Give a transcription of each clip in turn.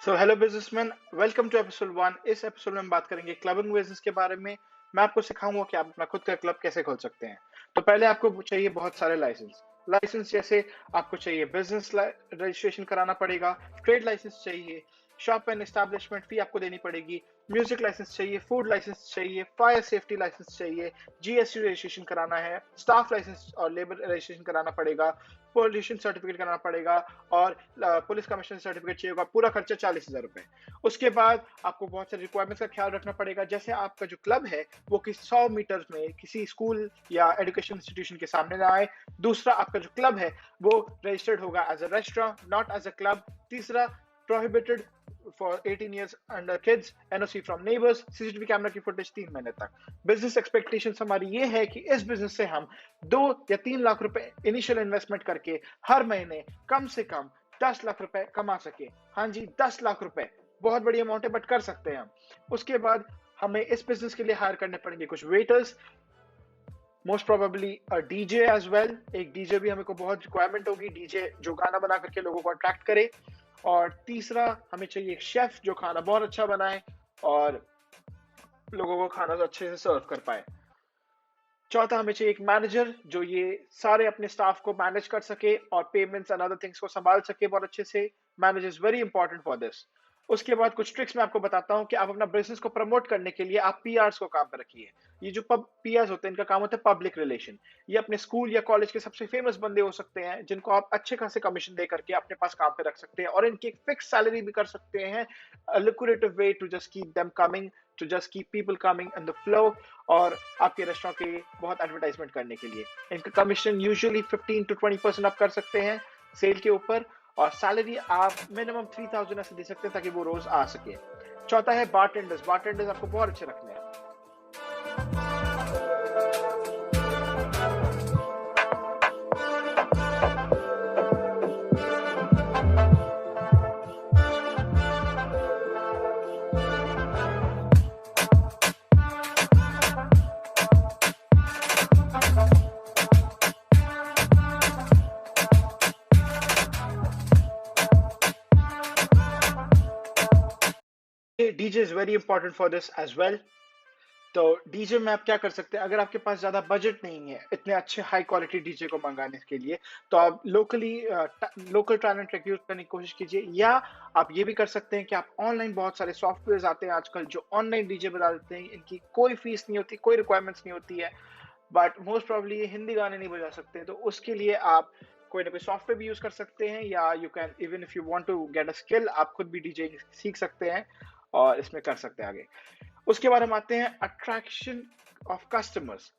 So hello businessman, welcome to episode 1। इस episode में हम बात करेंगे क्लबिंग बिजनेस के बारे में। मैं आपको सिखाऊंगा कि आप अपना खुद का क्लब कैसे खोल सकते हैं। तो पहले आपको चाहिए बहुत सारे लाइसेंस जैसे आपको चाहिए बिजनेस रजिस्ट्रेशन कराना पड़ेगा, ट्रेड लाइसेंस चाहिए, शॉप एंड एस्टैब्लिशमेंट फी आपको देनी पड़ेगी, म्यूजिक लाइसेंस चाहिए, फूड लाइसेंस चाहिए, फायर सेफ्टी लाइसेंस चाहिए, जीएसटी रजिस्ट्रेशन कराना है, स्टाफ लाइसेंस और लेबर रजिस्ट्रेशन कराना पड़ेगा, पोल्यूशन सर्टिफिकेट कराना पड़ेगा और पुलिस कमीशन सर्टिफिकेट चाहिए होगा। पूरा खर्चा 40,000 रुपए। उसके बाद आपको बहुत सारी रिक्वायरमेंट्स का ख्याल रखना पड़ेगा, जैसे आपका जो क्लब है वो किसी 100 मीटर में किसी स्कूल या एजुकेशन इंस्टीट्यूशन के सामने ना आए। दूसरा, आपका जो क्लब है वो रजिस्टर्ड होगा as a restaurant, not as a club. तीसरा, prohibited for 18 years under kids, NOC from neighbours, CCTV camera की फुटेज 3 महीने तक। बिजनेस एक्सपेक्टेशंस हमारी ये है कि इस बिजनेस से हम 2 या 3 लाख रुपए इनिशियल इन्वेस्टमेंट करके हर महीने कम से कम 10 लाख रुपए कमा सके। हाँ जी, 10 लाख रुपए बहुत बड़ी अमाउंट है, बट कर सकते हैं हम। उसके बाद हमें इस बिजनेस के लिए हायर करने पड़ेंगे कुछ waiters, most probably a DJ as well. एक डीजे भी हमें को बहुत रिक्वायरमेंट होगी, डीजे जो गाना बना करके लोगों को अट्रैक्ट करे। और तीसरा, हमें चाहिए एक शेफ जो खाना बहुत अच्छा बनाए और लोगों को खाना तो अच्छे से सर्व कर पाए। चौथा, हमें चाहिए एक मैनेजर जो ये सारे अपने स्टाफ को मैनेज कर सके और पेमेंट्स एंड अदर थिंग्स को संभाल सके बहुत अच्छे से। Manager is very important for this. उसके बाद कुछ ट्रिक्स मैं आपको बताता हूँ कि आप अपना बिजनेस को प्रमोट करने के लिए आप पीआरस को काम पे रखिए। ये जो पीआरस होते हैं, इनका काम होता है पब्लिक रिलेशन। ये अपने स्कूल या कॉलेज के सबसे फेमस बंदे हो सकते हैं जिनको आप अच्छे खासे कमीशन दे करके अपने पास काम पे रख सकते हैं और इनकी एक फिक्स सैलरी भी कर सकते हैं। Lucrative way to just keep them coming, to just keep people coming in the flow, और आपके रेस्टोरेंट के बहुत एडवर्टाइजमेंट करने के लिए। इनका कमीशन यूजुअली 15 to 20% आप कर सकते हैं सेल के ऊपर, और सैलरी आप मिनिमम 3,000 ऐसे दे सकते हैं ताकि वो रोज आ सके। चौथा है बारटेंडर्स आपको बहुत अच्छे रखने हैं। DJ is very important for this as well. तो डीजे में आप क्या कर सकते हैं, अगर आपके पास ज्यादा बजट नहीं है इतने अच्छे हाई क्वालिटी डीजे को मंगाने के लिए, तो आप लोकल टैलेंट रिक्रूट करने की कोशिश कीजिए। या आप ये भी कर सकते हैं कि आप ऑनलाइन, बहुत सारे सॉफ्टवेयर आते हैं आजकल जो ऑनलाइन डीजे बजा देते हैं। इनकी कोई फीस नहीं होती, कोई रिक्वायरमेंट्स नहीं होती है, बट मोस्ट प्रोबेबली ये हिंदी गाने नहीं बजा सकते। तो उसके लिए आप कोई ना कोई सॉफ्टवेयर भी यूज कर सकते हैं, या you can even if you want to get a skill, आप खुद भी डीजे सीख सकते हैं और इसमें कर सकते हैं आगे। उसके बाद हम आते हैं अट्रैक्शन ऑफ कस्टमर्स।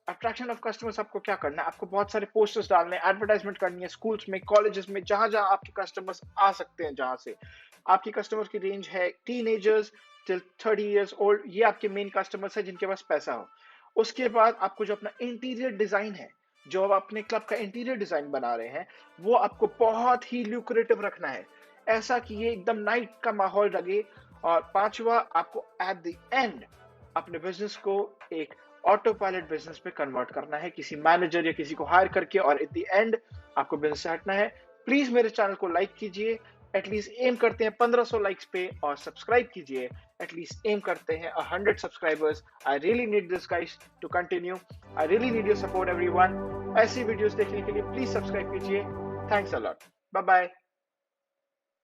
आपको क्या करना है, आपको बहुत सारे पोस्टर्स डालने हैं, एडवर्टाइजमेंट करनी है स्कूल्स में, कॉलेजेस में, जहां जहां आपके कस्टमर्स आ सकते हैं। जहां से आपकी कस्टमर्स की रेंज है टीनेजर्स टिल 30 years ओल्ड, ये आपके मेन कस्टमर्स है जिनके पास पैसा हो। उसके बाद आपको जो अपना इंटीरियर डिजाइन है, जो आप अपने क्लब का इंटीरियर डिजाइन बना रहे हैं, वो आपको बहुत ही ल्यूक्रेटिव रखना है, ऐसा कि ये एकदम नाइट का माहौल लगे। और पांचवा, आपको एट द एंड अपने बिजनेस को एक ऑटो पायलट बिजनेस में कन्वर्ट करना है, किसी मैनेजर या किसी को हायर करके, और एट द एंड आपको बिजनेस से हटना है। प्लीज मेरे चैनल को लाइक कीजिए, एटलीस्ट एम करते हैं 1500 लाइक्स पे, और सब्सक्राइब कीजिए, एटलीस्ट एम करते हैं 100 subscribers. I really need this guys to continue. I really need your support everyone. ऐसी वीडियोस देखने के लिए प्लीज सब्सक्राइब कीजिए। Thanks a lot. Bye bye.